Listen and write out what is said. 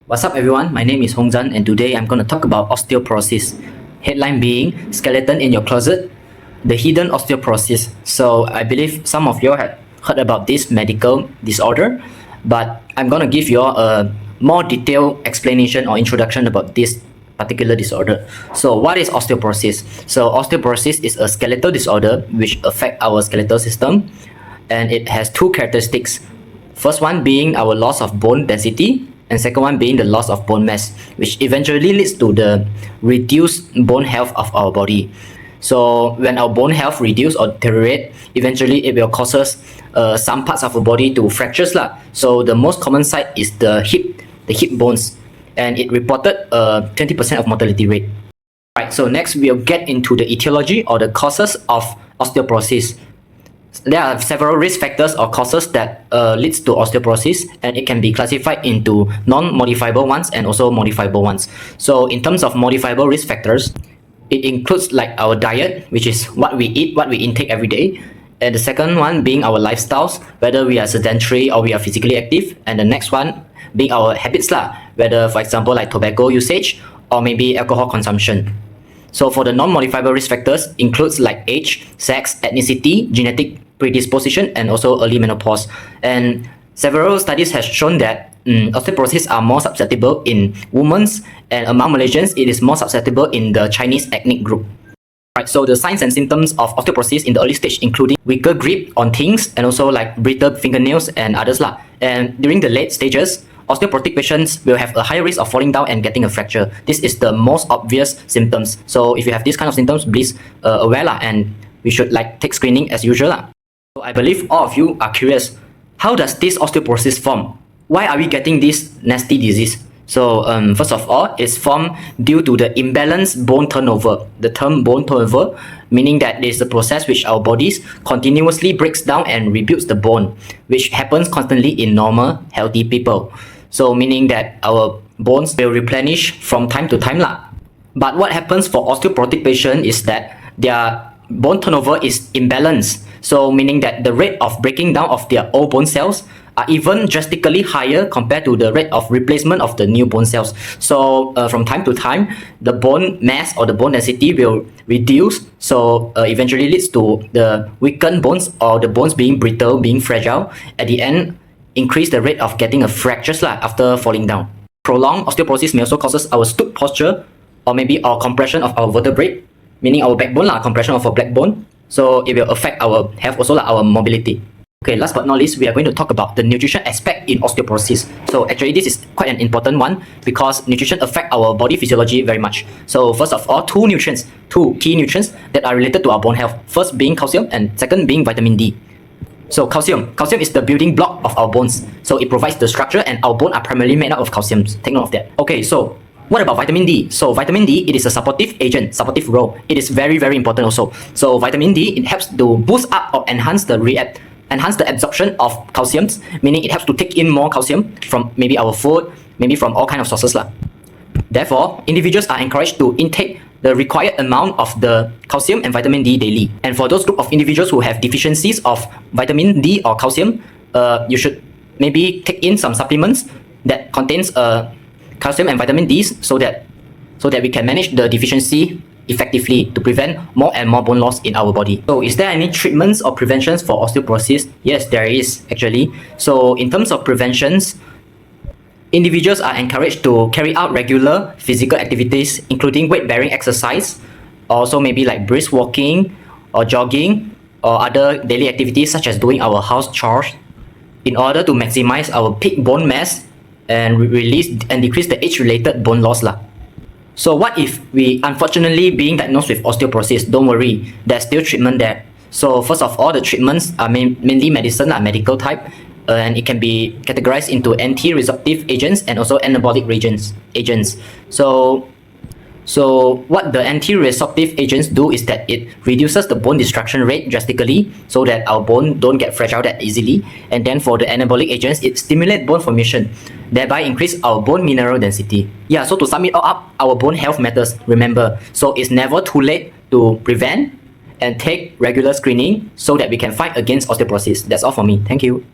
What's up everyone, my name is Zhan and today I'm going to talk about osteoporosis. Headline being skeleton in your closet, the hidden osteoporosis. So I believe some of you have heard about this medical disorder, but I'm going to give you a more detailed explanation or introduction about this particular disorder. So what is osteoporosis? So osteoporosis is a skeletal disorder which affects our skeletal system, and it has two characteristics. First one being our loss of bone density, and second one being the loss of bone mass, which eventually leads to the reduced bone health of our body. So when our bone health reduce or deteriorate, eventually it will cause us some parts of our body to fractures lah. So the most common site is the hip bones, and it reported a 20% of mortality rate. Right, so next we'll get into the etiology or the causes of osteoporosis. There are several risk factors or causes that leads to osteoporosis, and it can be classified into non-modifiable ones and also modifiable ones. So in terms of modifiable risk factors, it includes like our diet, which is what we eat, what we intake every day. And the second one being our lifestyles, whether we are sedentary or we are physically active. And the next one being our habits lah, whether for example like tobacco usage or maybe alcohol consumption. So for the non-modifiable risk factors includes like age, sex, ethnicity, genetic predisposition, and also early menopause. And several studies have shown that osteoporosis are more susceptible in women, and among Malaysians, it is more susceptible in the Chinese ethnic group. Right, so the signs and symptoms of osteoporosis in the early stage including weaker grip on things and also like brittle fingernails and others lah. And during the late stages, osteoporotic patients will have a higher risk of falling down and getting a fracture. This is the most obvious symptoms. So if you have these kind of symptoms, please aware lah, and we should like take screening as usual lah. So I believe all of you are curious, how does this osteoporosis form? Why are we getting this nasty disease? So first of all, it's formed due to the imbalanced bone turnover. The term bone turnover meaning that it is a process which our bodies continuously breaks down and rebuilds the bone, which happens constantly in normal, healthy people. So meaning that our bones will replenish from time to time lah. But what happens for osteoporotic patient is that their bone turnover is imbalanced. So meaning that the rate of breaking down of their old bone cells are even drastically higher compared to the rate of replacement of the new bone cells. So from time to time, the bone mass or the bone density will reduce. So eventually leads to the weakened bones or the bones being brittle, being fragile. At the end, increase the rate of getting a fractures lah after falling down. Prolonged osteoporosis may also causes our stoop posture or maybe our compression of our vertebrae, meaning our backbone lah, compression of our backbone. So it will affect our health also like our mobility. Okay, last but not least, we are going to talk about the nutrition aspect in osteoporosis. So actually this is quite an important one because nutrition affect our body physiology very much. So first of all, two key nutrients that are related to our bone health. First being calcium and second being vitamin D. So calcium is the building block of our bones. So it provides the structure, and our bones are primarily made up of calcium. Take note of that. Okay, so what about vitamin D? So vitamin D, it is a supportive agent, supportive role. It is very, very important also. So vitamin D, it helps to boost up or enhance the absorption of calcium, meaning it helps to take in more calcium from maybe our food, maybe from all kind of sources lah. Therefore, individuals are encouraged to intake the required amount of the calcium and vitamin D daily. And for those group of individuals who have deficiencies of vitamin D or calcium, you should maybe take in some supplements that contains calcium and vitamin D so that we can manage the deficiency effectively to prevent more and more bone loss in our body. So is there any treatments or preventions for osteoporosis? Yes, there is actually. So in terms of preventions, individuals are encouraged to carry out regular physical activities including weight-bearing exercise, also maybe like brisk walking or jogging or other daily activities such as doing our house chores in order to maximize our peak bone mass and release and decrease the age-related bone loss lah. So what if we unfortunately being diagnosed with osteoporosis? Don't worry, there's still treatment there. So first of all, the treatments are mainly medicine, medical type, and it can be categorized into anti-resorptive agents and also anabolic agents. So what the anti-resorptive agents do is that it reduces the bone destruction rate drastically so that our bone don't get fragile that easily. And then for the anabolic agents, it stimulates bone formation, thereby increase our bone mineral density. Yeah, so to sum it all up, our bone health matters, remember. So it's never too late to prevent and take regular screening so that we can fight against osteoporosis. That's all for me. Thank you.